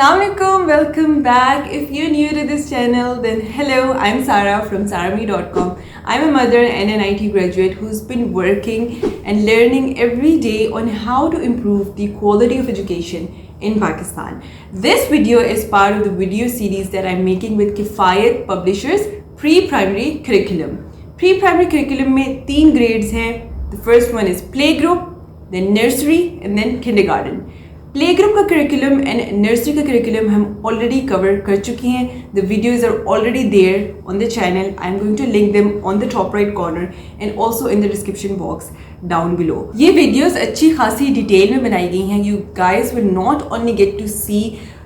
Assalamualaikum, welcome back. If you're new to this channel, then hello, I'm Sara from SARAMEER.com. I'm a mother and an IT graduate who's been working and learning every day on how to improve the quality of education in Pakistan. This video is part of the video series that I'm making with Kifayat Publishers Pre-Primary Curriculum. Pre-Primary Curriculum में 3 grades हैं. The first one is Playgroup, then Nursery and then Kindergarten. Play group का curriculum and nursery का curriculum हम already cover कर चुके हैं. The videos are already there on the channel. I am going to link them on the top right corner and also in the description box down below. ये videos अच्छी खासी detail में बनाई गई हैं. You guys will not only get to see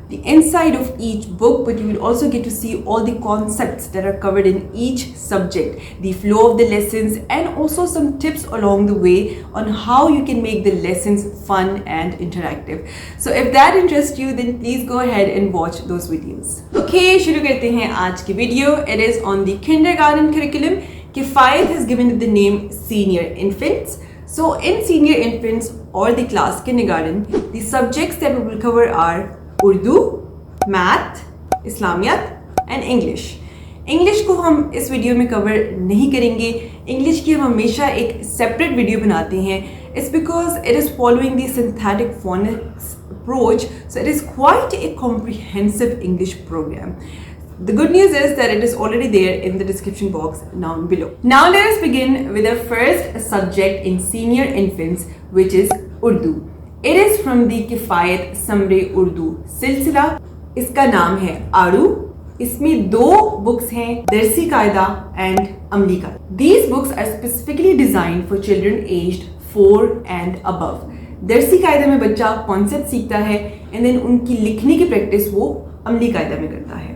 the inside of each book, but you will also get to see all the concepts that are covered in each subject, the flow of the lessons, and also some tips along the way on how you can make the lessons fun and interactive. So if that interests you, then please go ahead and watch those videos. Okay, शुरू करते हैं आज की video. It is on the kindergarten curriculum. Kifayat has given it the name senior infants. So in senior infants or the class kindergarten, the subjects that we will cover are Urdu, Math, Islamiat and English. English को हम इस video में cover नहीं करेंगे. English की हम हमेशा एक सेपरेट वीडियो बनाते हैं. It's because it is following the synthetic phonics approach, so it is quite a comprehensive English program. The good news is that it is already there in the description box down below. Now let us begin with our first subject in senior infants, which is Urdu. It is from the Kifayat Samre Urdu सिलसिला. इसका नाम है आरू. इसमें 2 books हैं, दरसी कायदा and अमली कायदा. These books are specifically designed for children aged 4 and above. दरसी कायदा में बच्चा कॉन्सेप्ट सीखता है and then उनकी लिखने की प्रैक्टिस वो अमली कायदा में करता है.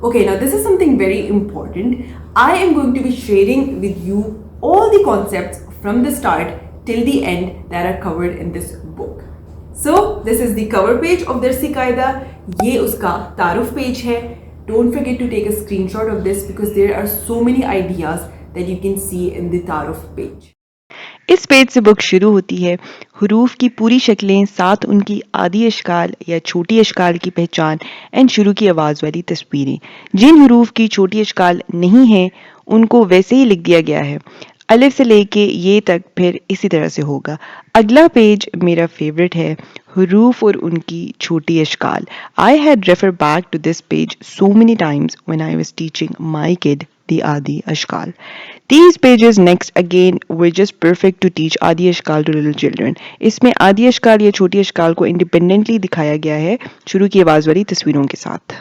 Okay, now this is something very important. I am going to be sharing with you all the concepts from the start till the end that are covered in this book. So this is the cover page of Darsi Qaida. ये उसका तारुफ page है. Don't forget to take a screenshot of this because there are so many ideas that you can see in the तारुफ page. इस page से book शुरू होती है. हुरूफ की पूरी शक्लें, साथ उनकी आधी अशकाल या छोटी अशकाल की पहचान एंड शुरू की आवाज़ वाली तस्वीरें. जिन हुरूफ की छोटी अशकाल नहीं है उनको वैसे ही लिख दिया गया है. अलिफ से लेके ये तक फिर इसी तरह से होगा. अगला पेज मेरा फेवरेट है, हुरूफ और उनकी छोटी अशकाल. I had refer back to this page so many times when I was teaching my kid the Adi Ashkal. These pages next again were just perfect to teach Adi Ashkal to little children. इसमें आदि अशकाल या छोटी अशकाल को independently दिखाया गया है शुरू की आवाज़ वाली तस्वीरों के साथ.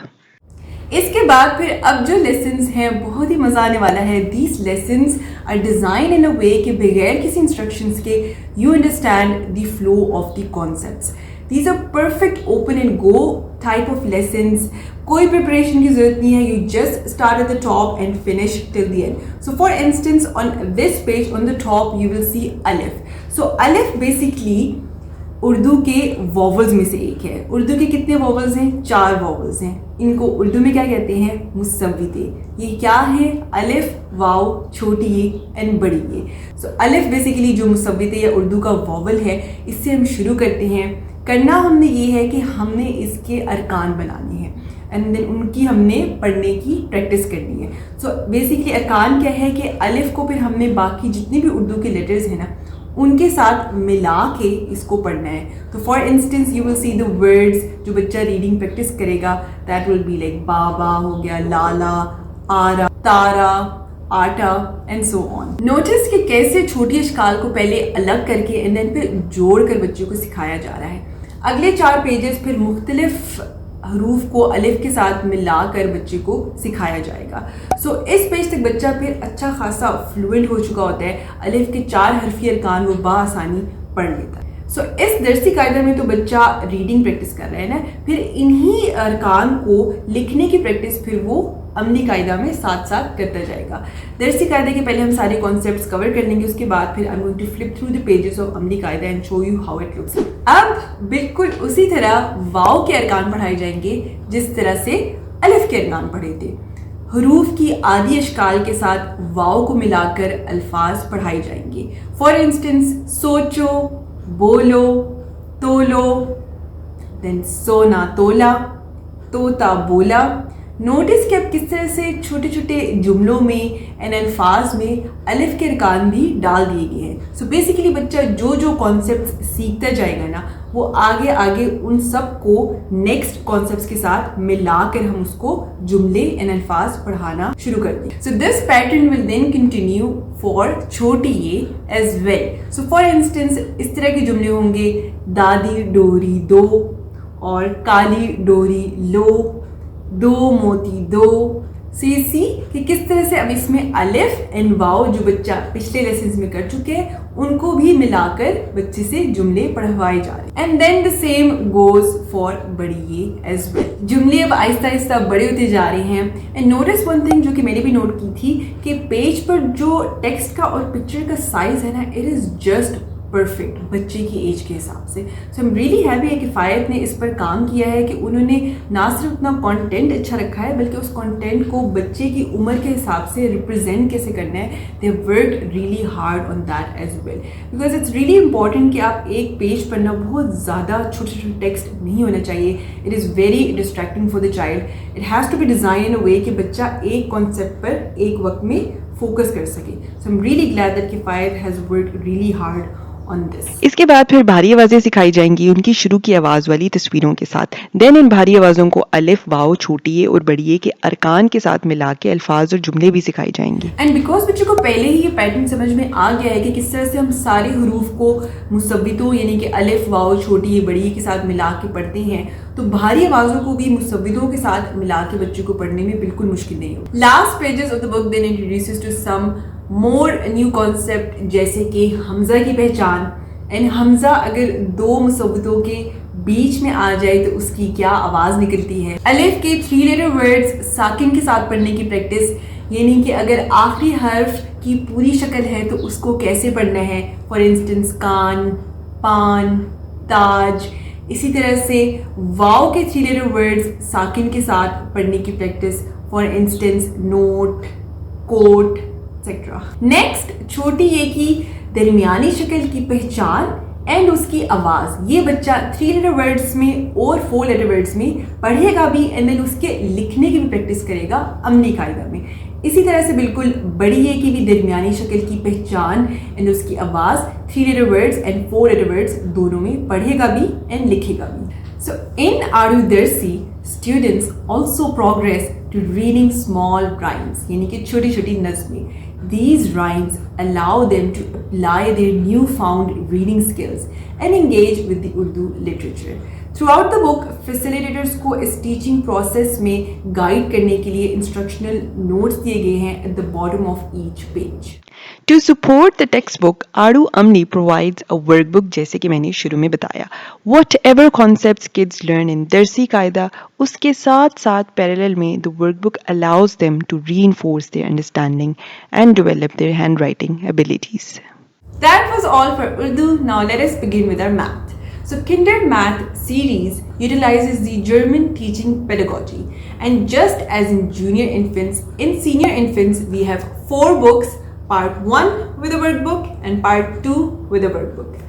इसके बाद फिर अब जो लेसन्स हैं बहुत ही मज़ा आने वाला है. These lessons are designed in a way कि बगैर किसी इंस्ट्रक्शंस के you understand the flow of the concepts. These are perfect open and go type of lessons. कोई प्रिपरेशन की ज़रूरत नहीं है. You just start at the top and finish till the end. So for instance on this page on the top you will see alif. So alif basically Urdu के vowels में से एक है. उर्दू के कितने वॉवल्स हैं? 4 वॉवल्स हैं. इनको उर्दू में क्या कहते हैं? मुसव्विते. ये क्या है? अलिफ, वाव, छोटी ये एंड बड़ी ये. सो अलिफ बेसिकली जो मुसव्विते या उर्दू का वॉवल है, इससे हम शुरू करते हैं. करना हमने ये है कि हमने इसके अरकान बनाने हैं एंड देन उनकी हमने पढ़ने की प्रैक्टिस करनी है. सो बेसिकली अरकान क्या है कि अलिफ को फिर हमने बाकी जितने भी उर्दू के लेटर्स हैं ना उनके साथ मिला के इसको पढ़ना है. तो for instance you will see the words. जो बच्चा रीडिंग प्रैक्टिस करेगा दैट विल बी लाइक बाबा हो गया, लाला, आरा, तारा, आटा एंड सो ऑन. नोटिस कि कैसे छोटी अशकाल को पहले अलग करके एंड देन फिर जोड़ कर बच्चों को सिखाया जा रहा है. अगले 4 पेजेस फिर मुख्तलिफ हरूफ को अलिफ के साथ मिलाकर बच्चे को सिखाया जाएगा. सो इस पेज तक बच्चा फिर अच्छा खासा फ्लुएंट हो चुका होता है. अलिफ के 4 हरफी अरकान वो बाआसानी पढ़ लेता है. सो इस दरसी कायदा में तो बच्चा रीडिंग प्रैक्टिस कर रहा है ना, फिर इन्हीं अरकान को लिखने की प्रैक्टिस फिर वो अमली कायदा में साथ साथ करता जाएगा. दरसी कायदा के पहले हम सारे कॉन्सेप्ट्स कवर कर लेंगे. उसके बाद फिर I am going to flip through the pages of Amli Qaida and show you how it looks. अब बिल्कुल उसी तरह वाव के अरकान पढ़ाए जाएंगे जिस तरह से अलिफ के अरकान पढ़े थे. हरूफ की आदि अशकाल के साथ वाव को मिलाकर अल्फाज पढ़ाए जाएंगे. फॉर इंस्टेंस सोचो, बोलो, तोलो, देन सोना तोला, तोता बोला। नोटिस कि अब किस तरह से छोटे छोटे जुमलों में एंड अल्फाज में अलिफ के अरकान भी डाल दिए गए हैं. सो बेसिकली बच्चा जो जो कॉन्सेप्ट सीखता जाएगा ना, वो आगे आगे उन सब को नेक्स्ट कॉन्सेप्ट्स के साथ मिलाकर हम उसको जुमले एंड अल्फाज पढ़ाना शुरू कर दें. So this pattern will then continue for छोटी ये as well. So for instance इस तरह के जुमले होंगे, दादी डोरी दो, और काली डोरी लो, दो मोती दो. सो ये सी कि किस तरह से अब इसमें अलिफ एंड वाव जो बच्चा पिछले लेसन्स में कर चुके हैं उनको भी मिलाकर बच्चे से जुमले पढ़वाए जा रहे हैं. And then the same goes for बड़ी ये एज वेल. जुमले अब आहिस्ता आहिस्ता बड़े होते जा रहे हैं. एंड नोटिस वन थिंग जो कि मैंने भी नोट की थी कि पेज पर जो टेक्स्ट का और पिक्चर का साइज है ना, इट इज जस्ट परफेक्ट बच्चे की एज के हिसाब से. सो आई एम रियली हैप्पी है कि किफ़ायत ने इस पर काम किया है कि उन्होंने ना सिर्फ अपना कंटेंट अच्छा रखा है बल्कि उस कंटेंट को बच्चे की उम्र के हिसाब से रिप्रेजेंट कैसे करना है. They have worked really hard on that as well, because it's really important कि आप एक पेज पर ना बहुत ज़्यादा छोटे छोटे टेक्स्ट नहीं होना चाहिए. It is very distracting for the child. It has to be design in a way कि बच्चा एक कॉन्सेप्ट पर एक वक्त में फोकस कर सके. So I am really glad that Kifayat has worked really hard on this. इसके बाद फिर भारी आवाजें सिखाई जाएंगी उनकी शुरू की आवाज वाली तस्वीरों के साथ. देन इन भारी आवाजों को अलिफ, वाव, छोटी ए और बड़ी ए के अरकान के साथ मिला के अल्फाज और जुमले भी सिखाए जाएंगे. एंड बिकॉज बच्चों को पहले ही ये पैटर्न समझ में आ गया है कि किस तरह से हम सारे हरूफ को मुसव्वितों यानी कि अलिफ, वाव, छोटी ए, बड़ी ए के साथ मिला के पढ़ते हैं, तो भारी आवाजों को भी मुसव्वितों के साथ मिला के बच्चों को पढ़ने में बिल्कुल मुश्किल नहीं हो. Last pages of the book then introduces to some more new concept जैसे कि हमजा की पहचान. एंड हमजा अगर दो मुसव्वितों के बीच में आ जाए तो उसकी क्या आवाज निकलती है. अलिफ के 3 लेटर वर्ड्स साकिन के साथ पढ़ने की प्रैक्टिस, यानी कि अगर आखिरी हर्फ की पूरी शक्ल है तो उसको कैसे पढ़ना है. फॉर इंस्टेंस कान, पान, ताज. इसी तरह से वाव के 3 लेटर वर्ड्स साकिन के साथ पढ़ने की practice. For instance note, coat etcetera. Next छोटी ये की दरमियानी शक्ल की पहचान एंड उसकी आवाज़. ये बच्चा 3 लेटर वर्ड्स में और 4 लेटर वर्ड्स में पढ़ेगा भी एंड देन उसके लिखने की भी प्रैक्टिस करेगा अमली कायदा में. इसी तरह से बिल्कुल बड़ी ए की भी दरमियानी शक्ल की पहचान एंड उसकी आवाज़ 3 letter words and 4 letter words दोनों में पढ़ेगा भी एंड लिखेगा भी. सो इन आरू दरसी students also progress to reading small rhymes, यानी कि छोटी छोटी नज़में. These rhymes allow them to apply their newfound reading skills and engage with the Urdu literature. Throughout the book, facilitators को इस teaching process में guide करने के लिए instructional notes दिए गए हैं at the bottom of each page. To support the textbook, Aaru Amli provides a workbook जैसे कि मैंने शुरू में बताया. Whatever concepts kids learn in Darsi कायदा, उसके साथ साथ parallel में the workbook allows them to reinforce their understanding and develop their handwriting abilities. That was all for Urdu. Now let us begin with our math. So Kinder Math series utilizes the German teaching pedagogy. And just as in junior infants, in senior infants we have 4 books, part 1 with a workbook and part 2 with a workbook.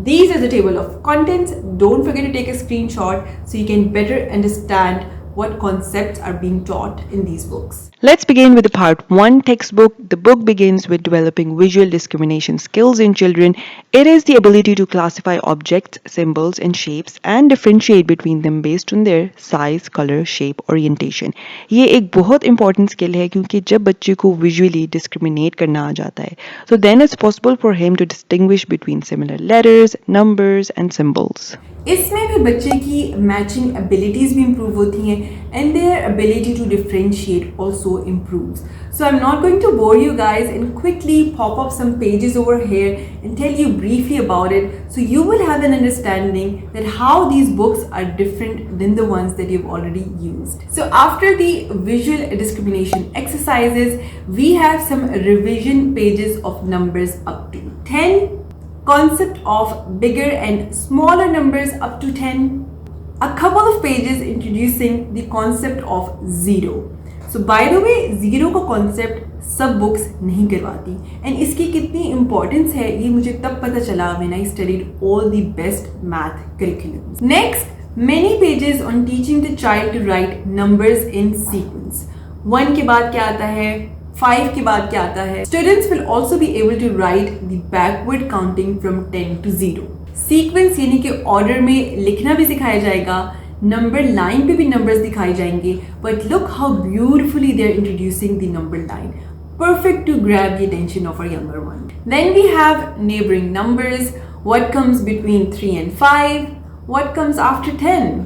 These are the table of contents. Don't forget to take a screenshot so you can better understand what concepts are being taught in these books. Let's begin with the part 1 textbook. The book begins with developing visual discrimination skills in children. It is the ability to classify objects, symbols and shapes and differentiate between them based on their size, color, shape, orientation. ये एक बहुत important skill है क्योंकि जब बच्चे को visually discriminate करना आ जाता है, so then it's possible for him to distinguish between similar letters, numbers and symbols. इसमें भी बच्चे की मैचिंग एबिलिटीज भी इम्प्रूव होती हैं and their ability to differentiate also improves. So I'm not going to bore you guys and quickly pop up some pages over here and tell you briefly about it, so you will have an understanding that how these books are different than the ones that you've already used. So after the visual discrimination exercises, we have some revision pages of numbers up to 10, concept of bigger and smaller numbers up to 10, a couple of pages introducing the concept of zero. So by the way, zero का concept सब books नहीं करवाती and इसकी कितनी importance है ये मुझे तब पता चला when I studied all the best math curriculums. Next, Many pages on teaching the child to write numbers in sequence. 1 के बाद क्या आता है, 5 के बाद क्या आता है. Students will also be able to write the backward counting from 10 to 0. Sequence यानी कि order में लिखना भी सिखाया जाएगा, number line पे भी numbers दिखाए जाएंगे. But look how beautifully they are introducing the number line. Perfect to grab the attention of our younger one. Then we have neighboring numbers. What comes between 3 and 5? What comes after 10?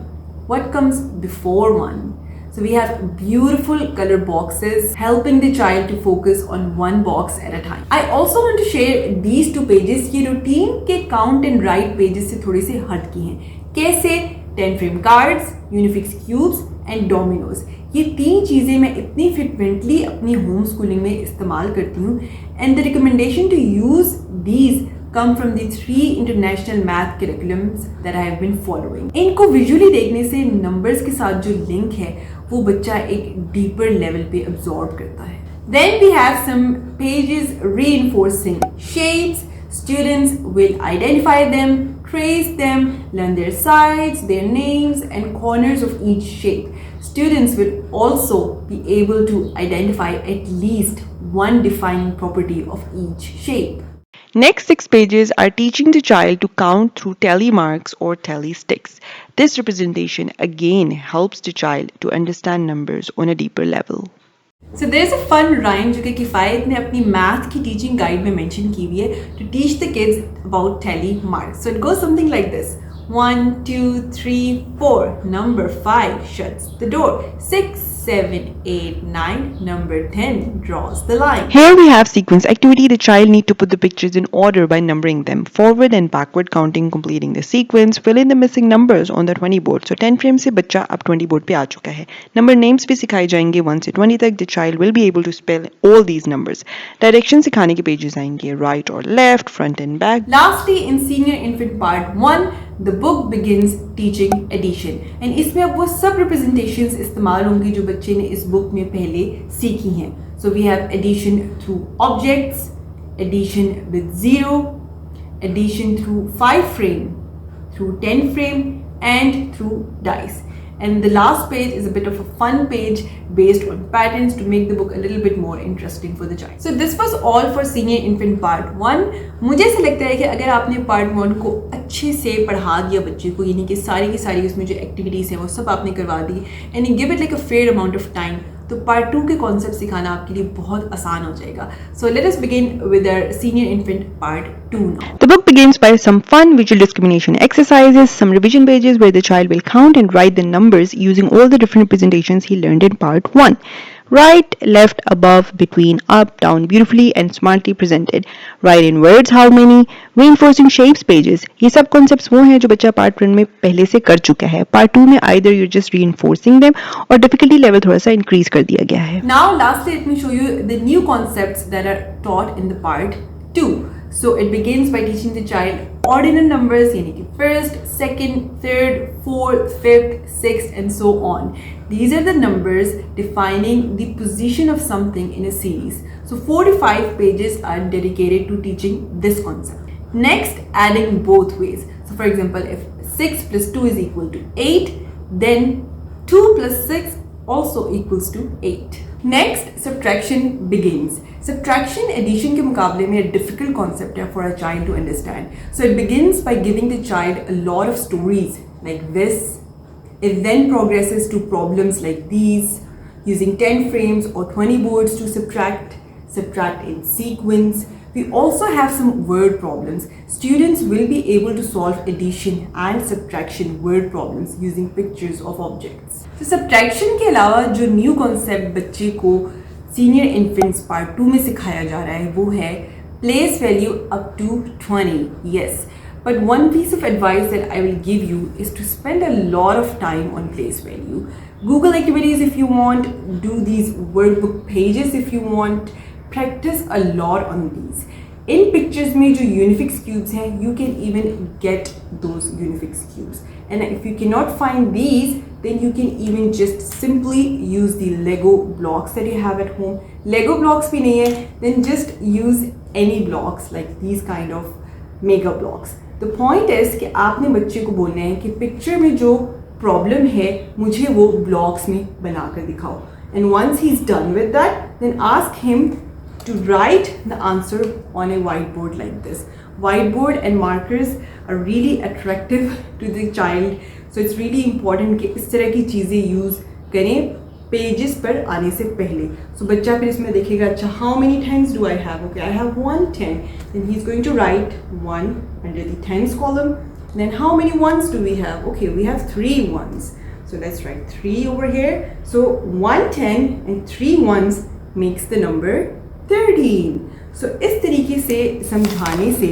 What comes before 1? So we have beautiful color boxes helping the child to focus on one box at a time. I also want to share these 2 pages. ये routine के count and write pages से थोड़े से हट के हैं. कैसे? 10 frame cards, unifix cubes and dominoes. ये 3 चीज़ें मैं इतनी frequently अपनी होम स्कूलिंग में इस्तेमाल करती हूँ. And the recommendation to use these come from the 3 international math curriculums that I have been following. इनको visually देखने से numbers के साथ जो link है वो बच्चा एक deeper level पे absorb करता है. Then we have some pages reinforcing shapes. Students will identify them, trace them, learn their sides, their names and corners of each shape. Students will also be able to identify at least one defining property of each shape. Next 6 pages are teaching the child to count through tally marks or tally sticks. This representation again helps the child to understand numbers on a deeper level. So there's a fun rhyme जो कि किफ़ायत ने अपनी math की teaching guide में mention की हुई है to teach the kids about tally marks. So it goes something like this. 1, 2, 3, 4. Number 5 shuts the door. 6, 7, 8, 9. Number 10 draws the line. Here we have sequence activity. The child need to put the pictures in order by numbering them. Forward and backward counting, completing the sequence, fill in the missing numbers on the 20 board. So 10 frame से बच्चा अब 20 board पे आ चुका है. Number names भी सिखाए जाएंगे 1 से 20 तक. The child will be able to spell all these numbers. Direction सिखाने के pages आएंगे right or left, front and back. Lastly, in senior infant part 1, the book begins teaching addition. And इसमें अब वो सब representations इस्तेमाल होंगी जो बच्चे ने इस book में पहले सीखी हैं. So we have addition through objects, addition with 0, addition through 5 frame, through 10 frame and through dice. And the last page is a bit of a fun page based on patterns to make the book a little bit more interesting for the child. So this was all for senior infant part 1. मुझे ऐसा लगता है कि अगर आपने part 1 को अच्छे से पढ़ा दिया बच्चे को, यानी कि सारी की सारी उसमें जो एक्टिविटीज़ हैं वो सब आपने करवा दी and you give it like a fair amount of time, तो पार्ट 2 के कॉन्सेप्ट सिखाना आपके लिए बहुत आसान हो जाएगा. So let us begin with our senior infant part 2 now. The book begins by some fun visual discrimination exercises, some revision pages where the child will count and write the numbers using all the different representations he learned in part 1. Right, left, above, between, up, down, beautifully and smartly presented. Write in words how many. Reinforcing shapes pages. ये सब concepts वो हैं जो बच्चा part 1 में पहले से कर चुका है. Part 2 में either you're just reinforcing them और difficulty level थोड़ा सा increase कर दिया गया है. Now lastly let me show you the new concepts that are taught in the part 2. So it begins by teaching the child ordinal numbers यानी कि first, second, third, fourth, fifth, sixth and so on. These are the numbers defining the position of something in a series. So 45 pages are dedicated to teaching this concept. Next, adding both ways. So for example, if 6 plus 2 is equal to 8, then 2 plus 6 also equals to 8. Next, subtraction begins. Subtraction addition के मुकाबले में a difficult concept है for a child to understand. So it begins by giving the child a lot of stories like this. It then progresses to problems like these, using 10 frames or 20 boards to subtract in sequence. We also have some word problems. Students will be able to solve addition and subtraction word problems using pictures of objects. So subtraction के अलावा जो new concept बच्चे को senior infants part 2 में सिखाया जा रहा है वो है place value up to 20. Yes. But one piece of advice that I will give you is to spend a lot of time on place value. Google activities if you want, do these workbook pages if you want, practice a lot on these. In pictures में जो unifix cubes हैं, you can even get those unifix cubes. And if you cannot find these, then you can even just simply use the Lego blocks that you have at home. Lego blocks भी नहीं है, then just use any blocks like these kind of mega blocks. The point is कि आपने बच्चे को बोलना है कि पिक्चर में जो प्रॉब्लम है, मुझे वो ब्लॉक्स में बनाकर दिखाओ. And once he's done with that, then ask him to write the answer on a whiteboard like this. Whiteboard and markers are really attractive to the child, so it's really important कि इस तरह की चीज़ें use करें pages पर आने से पहले. So बच्चा फिर इसमें देखेगा, अच्छा how many tens do I have? Okay, I have 1 10. Then he's going to write 1 under the tens column. Then how many ones do we have? Okay, we have 3 ones. So let's write 3 over here. So 1 10 and 3 ones makes the number 13. So इस तरीके से समझाने से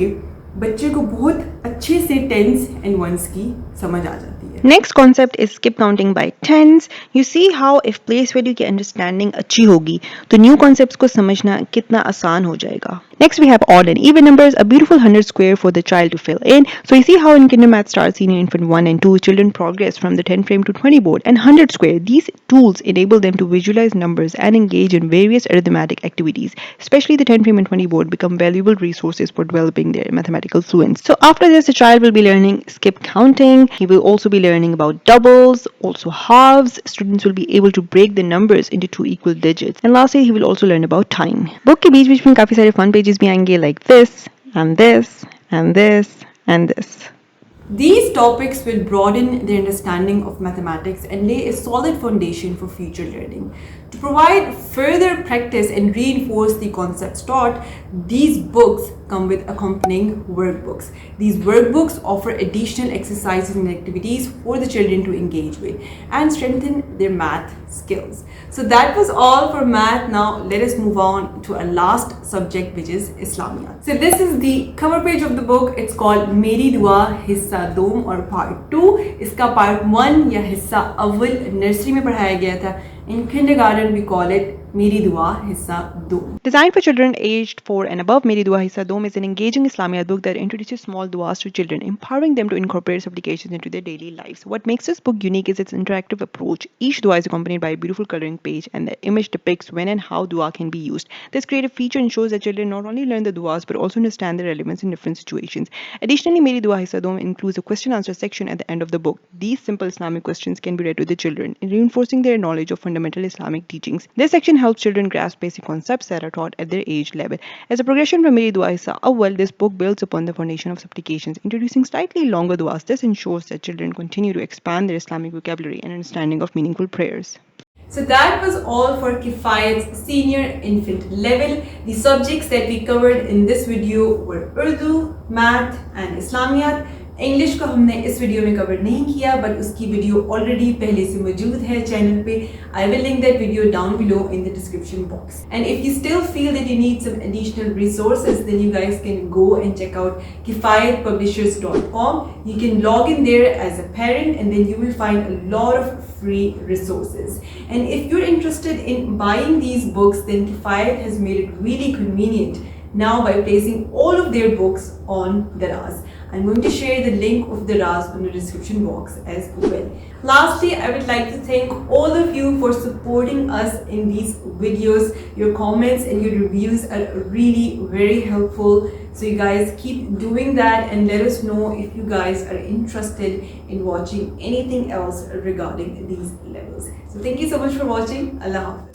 बच्चे को बहुत अच्छे से tens and ones की समझ आ जाती है. Next concept is skip counting by tens. You see how if place value की understanding अच्छी होगी तो new concepts को समझना कितना आसान हो जाएगा. Next we have odd and even numbers, a beautiful 100 square for the child to fill in. So you see how in Kinder Math Star Senior Infant 1 and 2 children progress from the 10 frame to 20 board and 100 square. These tools enable them to visualize numbers and engage in various arithmetic activities. Especially the 10 frame and 20 board become valuable resources for developing their mathematical fluency. So after this the child will be learning skip counting. He will also be learning about doubles, also halves. Students will be able to break the numbers into 2 equal digits. And lastly he will also learn about time. Book के बीच में काफी सारे fun pages भी आएंगे like this and this and this and this. These topics will broaden the understanding of mathematics and lay a solid foundation for future learning. To provide further practice and reinforce the concepts taught, these books come with accompanying workbooks. These workbooks offer additional exercises and activities for the children to engage with and strengthen their math skills. So that was all for math. Now let us move on to our last subject, which is Islamiat. So this is the cover page of the book. It's called Meri Dua Hissa Dom or Part 2. इसका Part 1 या हिस्सा अव्वल nursery में पढ़ाया गया था. In kindergarten we call it Meri Dua Hissa Dom. Designed for children aged 4 and above, Meri Dua Hissa Dom is an engaging Islamiat book that introduces small duas to children, empowering them to incorporate supplications into their daily lives. What makes this book unique is its interactive approach. Each dua is accompanied by a beautiful coloring page, and the image depicts when and how dua can be used. This creative feature ensures that children not only learn the duas but also understand their relevance in different situations. Additionally, Meri Dua Hissa Dom includes a question-answer section at the end of the book. These simple Islamic questions can be read to the children, reinforcing their knowledge of fundamental Islamic teachings. This section helps children grasp basic concepts that are taught at their age level. As a progression from Meri Dua Hissa Awwal, this book builds upon the foundation of supplications, introducing slightly longer duas. This ensures that children continue to expand their Islamic vocabulary and understanding of meaningful prayers. So that was all for Kifayat's senior infant level. The subjects that we covered in this video were Urdu, Math and Islamiat. English को हमने इस video में cover नहीं किया, but उसकी video already पहले से मौजूद है चैनल पे. I will link that video down below in the description box. And if you still feel that you need some additional resources, then you guys can go and check out kifayatpublishers.com. You can log in there as a parent and then you will find a lot of free resources. And if you're interested in buying these books, then Kifayat has made it really convenient now by placing all of their books on Daraz. I'm going to share the link of Daraz in the description box as well. Lastly, I would like to thank all of you for supporting us in these videos. Your comments and your reviews are really very helpful. So you guys keep doing that and let us know if you guys are interested in watching anything else regarding these levels. So thank you so much for watching. Allah Hafiz.